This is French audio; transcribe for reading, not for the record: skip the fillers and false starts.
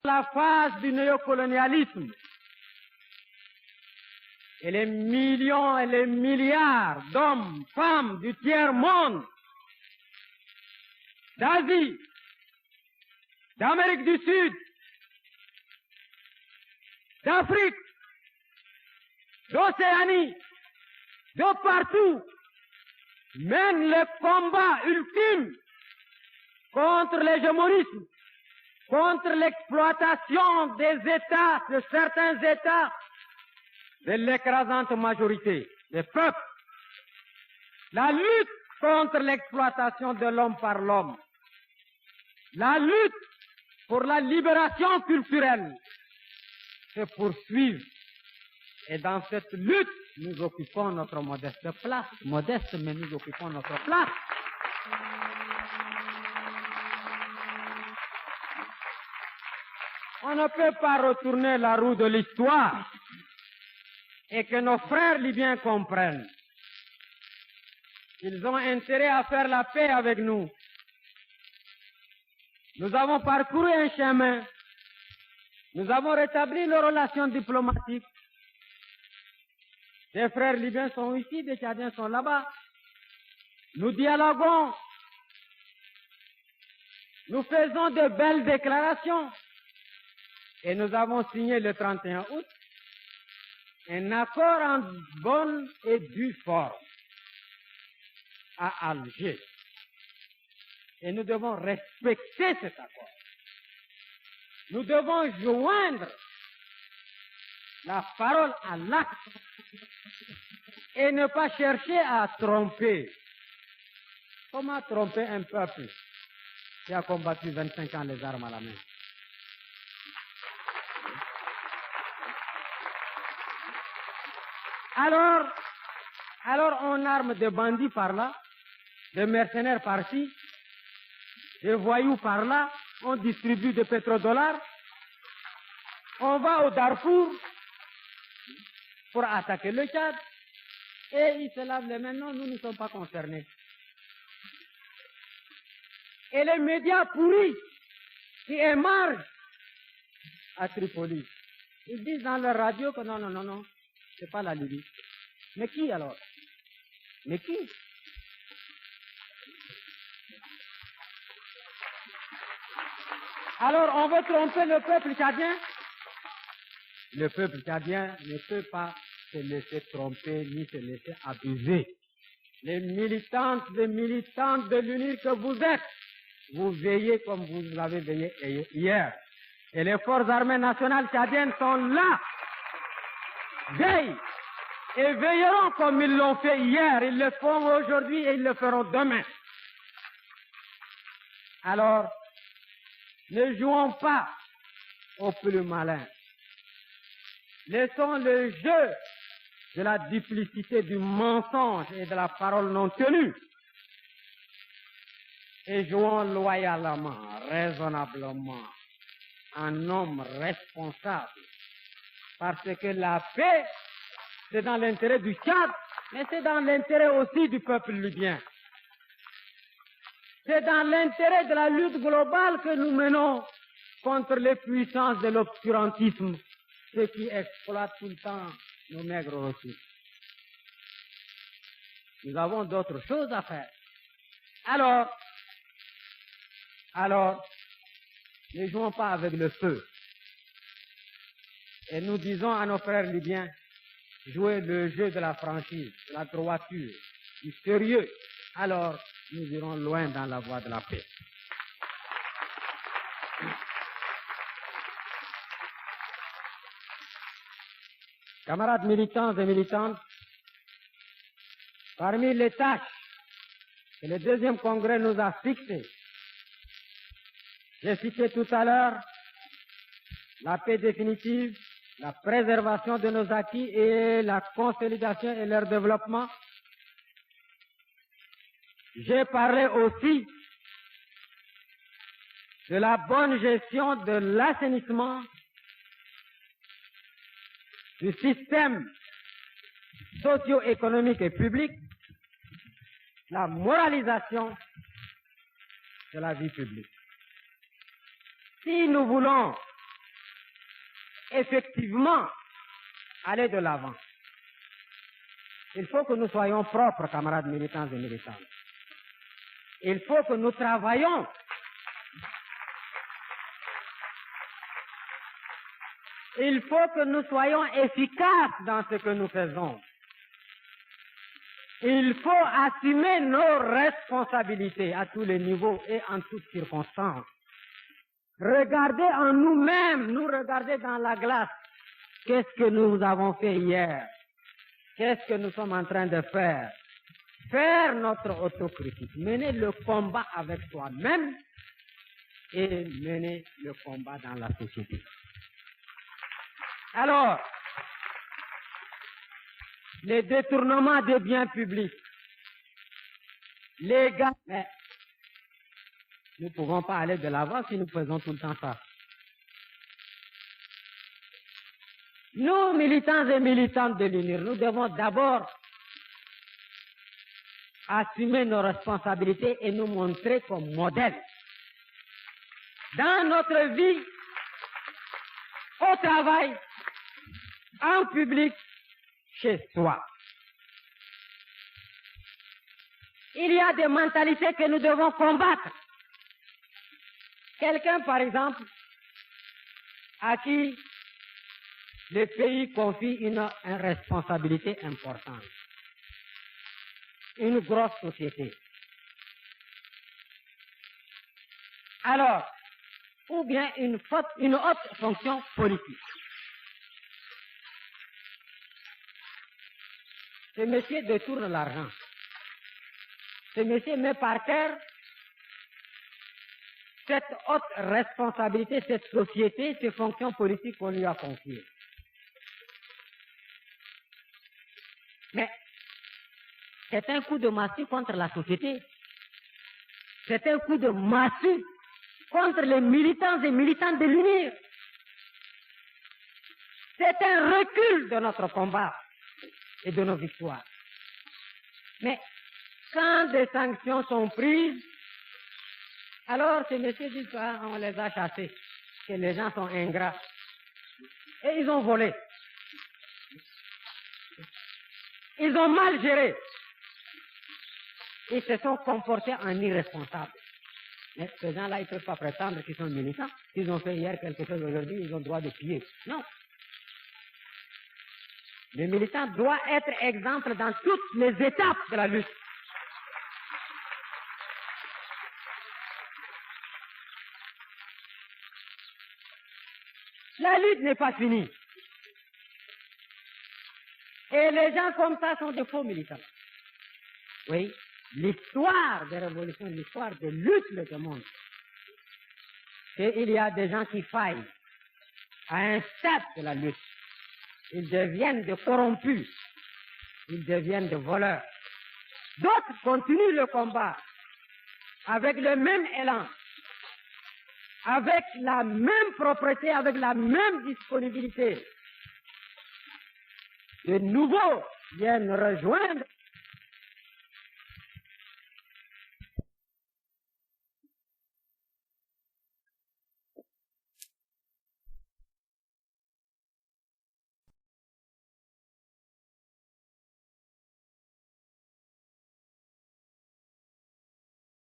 La phase du néocolonialisme et les millions et les milliards d'hommes, femmes du tiers-monde, d'Asie, d'Amérique du Sud, d'Afrique, d'Océanie, de partout, mènent le combat ultime contre l'hégémonisme, contre l'exploitation des États, de certains États, de l'écrasante majorité des peuples. La lutte contre l'exploitation de l'homme par l'homme. La lutte pour la libération culturelle se poursuit. Et dans cette lutte, nous occupons notre modeste place. Modeste, mais nous occupons notre place. On ne peut pas retourner la roue de l'histoire et que nos frères libyens comprennent. Ils ont intérêt à faire la paix avec nous. Nous avons parcouru un chemin. Nous avons rétabli nos relations diplomatiques. Des frères libyens sont ici, des Tchadiens sont là-bas. Nous dialoguons. Nous faisons de belles déclarations. Et nous avons signé le 31 août un accord en bonne et due forme à Alger. Et nous devons respecter cet accord. Nous devons joindre la parole à l'acte et ne pas chercher à tromper. Comment tromper un peuple qui a combattu 25 ans les armes à la main? Alors on arme des bandits par là, des mercenaires par-ci, des voyous par là, on distribue des pétrodollars, on va au Darfour pour attaquer le Tchad, et ils se lavent les mains. Non, nous ne sommes pas concernés. Et les médias pourris qui émargent à Tripoli, ils disent dans leur radio que non, c'est pas la Libye. Mais qui alors? Mais qui? Alors on veut tromper le peuple tchadien? Le peuple tchadien ne peut pas se laisser tromper ni se laisser abuser. Les militantes et militants de l'UNIR que vous êtes, vous veillez comme vous l'avez veillé hier. Et les forces armées nationales tchadiennes sont là, veillent et veilleront comme ils l'ont fait hier. Ils le font aujourd'hui et ils le feront demain. Alors, ne jouons pas au plus malin. Laissons le jeu de la duplicité, du mensonge et de la parole non tenue. Et jouons loyalement, raisonnablement, en homme responsable. Parce que la paix, c'est dans l'intérêt du Tchad, mais c'est dans l'intérêt aussi du peuple libyen. C'est dans l'intérêt de la lutte globale que nous menons contre les puissances de l'obscurantisme, ceux qui exploitent tout le temps nos maigres ressources. Nous avons d'autres choses à faire. Alors, ne jouons pas avec le feu. Et nous disons à nos frères libyens, jouez le jeu de la franchise, de la droiture, du sérieux. Alors, nous irons loin dans la voie de la paix. Camarades militants et militantes, parmi les tâches que le deuxième congrès nous a fixées, j'ai cité tout à l'heure la paix définitive, la préservation de nos acquis et la consolidation et leur développement. J'ai parlé aussi de la bonne gestion de l'assainissement, du système socio-économique et public, la moralisation de la vie publique. Si nous voulons effectivement aller de l'avant, il faut que nous soyons propres, camarades militants et militantes. Il faut que nous travaillions. Il faut que nous soyons efficaces dans ce que nous faisons. Il faut assumer nos responsabilités à tous les niveaux et en toutes circonstances. Regarder en nous-mêmes, nous regarder dans la glace. Qu'est-ce que nous avons fait hier? Qu'est-ce que nous sommes en train de faire? Faire notre autocritique, mener le combat avec soi-même et mener le combat dans la société. Alors, les détournements des biens publics, les gars, mais nous ne pouvons pas aller de l'avant si nous faisons tout le temps ça. Nous, militants et militantes de l'UNIR, nous devons d'abord assumer nos responsabilités et nous montrer comme modèle. Dans notre vie, au travail, en public, chez soi. Il y a des mentalités que nous devons combattre. Quelqu'un, par exemple, à qui le pays confie une responsabilité importante, une grosse société. Alors, ou bien une haute fonction politique. Ce monsieur détourne l'argent. Ce monsieur met par terre cette haute responsabilité, cette société, ces fonctions politiques qu'on lui a confiées. Mais c'est un coup de massue contre la société. C'est un coup de massue contre les militants et militantes de l'UNIR. C'est un recul de notre combat et de nos victoires. Mais quand des sanctions sont prises, alors ces messieurs disent on les a chassés, que les gens sont ingrats. Et ils ont volé. Ils ont mal géré. Ils se sont comportés en irresponsables. Mais ces gens-là, ils ne peuvent pas prétendre qu'ils sont militants. S'ils ont fait hier quelque chose aujourd'hui, ils ont le droit de piller. Non. Le militant doit être exemple dans toutes les étapes de la lutte. La lutte n'est pas finie. Et les gens comme ça sont de faux militants. Oui, l'histoire des révolutions, l'histoire des luttes le démontre. Et il y a des gens qui faillent à un stade de la lutte. Ils deviennent de corrompus. Ils deviennent de voleurs. D'autres continuent le combat avec le même élan, avec la même propreté, avec la même disponibilité. De nouveaux viennent rejoindre